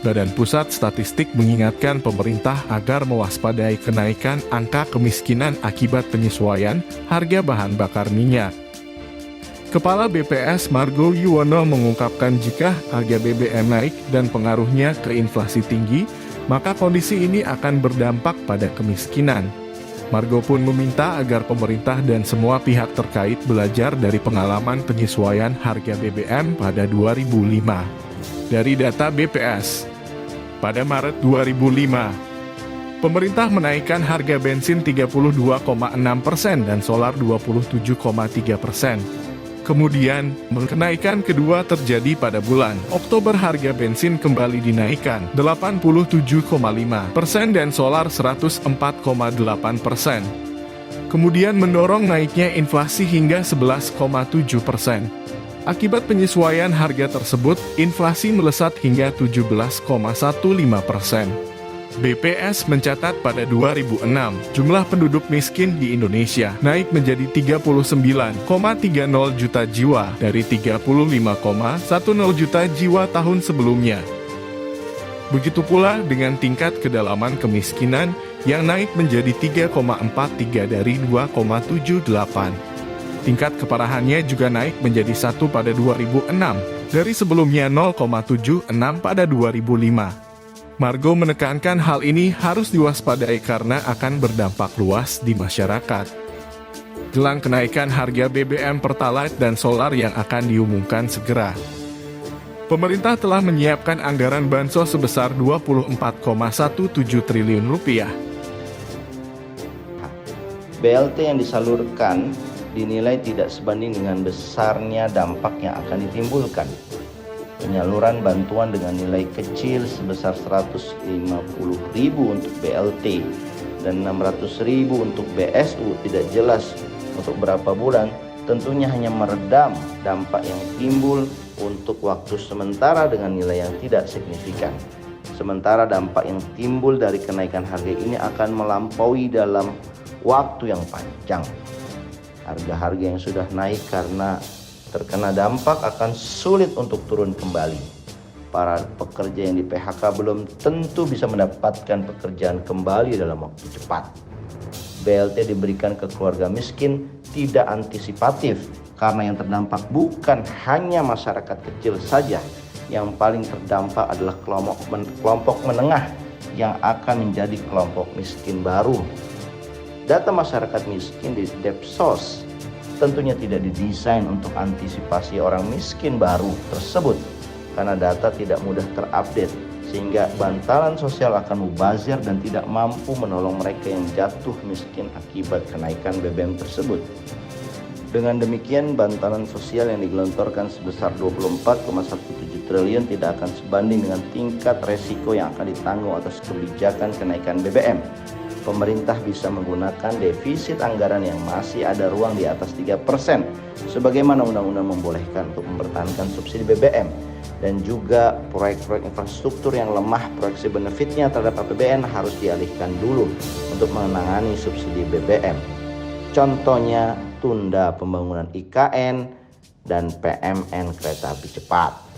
Badan Pusat Statistik mengingatkan pemerintah agar mewaspadai kenaikan angka kemiskinan akibat penyesuaian harga bahan bakar minyak. Kepala BPS Margo Yuwono mengungkapkan jika harga BBM naik dan pengaruhnya ke inflasi tinggi, maka kondisi ini akan berdampak pada kemiskinan. Margo pun meminta agar pemerintah dan semua pihak terkait belajar dari pengalaman penyesuaian harga BBM pada 2005. Dari data BPS, pada Maret 2005, pemerintah menaikkan harga bensin 32,6% dan solar 27,3%. Kemudian, kenaikan kedua terjadi pada bulan Oktober, harga bensin kembali dinaikkan 87,5% dan solar 104,8%. Kemudian mendorong naiknya inflasi hingga 11,7%. Akibat penyesuaian harga tersebut, inflasi melesat hingga 17,15%. BPS mencatat pada 2006, jumlah penduduk miskin di Indonesia naik menjadi 39,30 juta jiwa dari 35,10 juta jiwa tahun sebelumnya. Begitu pula dengan tingkat kedalaman kemiskinan yang naik menjadi 3,43 dari 2,78. Tingkat keparahannya juga naik menjadi 1 pada 2006, dari sebelumnya 0,76 pada 2005. Margo menekankan hal ini harus diwaspadai karena akan berdampak luas di masyarakat. Jelang kenaikan harga BBM Pertalite dan solar yang akan diumumkan segera, pemerintah telah menyiapkan anggaran bansos sebesar 24,17 triliun rupiah. BLT yang disalurkan dinilai tidak sebanding dengan besarnya dampak yang akan ditimbulkan. Penyaluran bantuan dengan nilai kecil sebesar 150.000 untuk BLT dan 600.000 untuk BSU tidak jelas untuk berapa bulan, tentunya hanya meredam dampak yang timbul untuk waktu sementara dengan nilai yang tidak signifikan. Sementara dampak yang timbul dari kenaikan harga ini akan melampaui dalam waktu yang panjang. Harga-harga yang sudah naik karena terkena dampak akan sulit untuk turun kembali. Para pekerja yang di PHK belum tentu bisa mendapatkan pekerjaan kembali dalam waktu cepat. BLT diberikan ke keluarga miskin tidak antisipatif karena yang terdampak bukan hanya masyarakat kecil saja. Yang paling terdampak adalah kelompok menengah yang akan menjadi kelompok miskin baru. Data masyarakat miskin di Depsos tentunya tidak didesain untuk antisipasi orang miskin baru tersebut karena data tidak mudah terupdate sehingga bantalan sosial akan mubazir dan tidak mampu menolong mereka yang jatuh miskin akibat kenaikan BBM tersebut. Dengan demikian, bantalan sosial yang digelontorkan sebesar 24,17 triliun tidak akan sebanding dengan tingkat resiko yang akan ditanggung atas kebijakan kenaikan BBM. Pemerintah bisa menggunakan defisit anggaran yang masih ada ruang di atas 3%, sebagaimana undang-undang membolehkan untuk mempertahankan subsidi BBM, dan juga proyek-proyek infrastruktur yang lemah proyeksi benefitnya terhadap APBN harus dialihkan dulu untuk menangani subsidi BBM. Contohnya, tunda pembangunan IKN dan PMN kereta api cepat.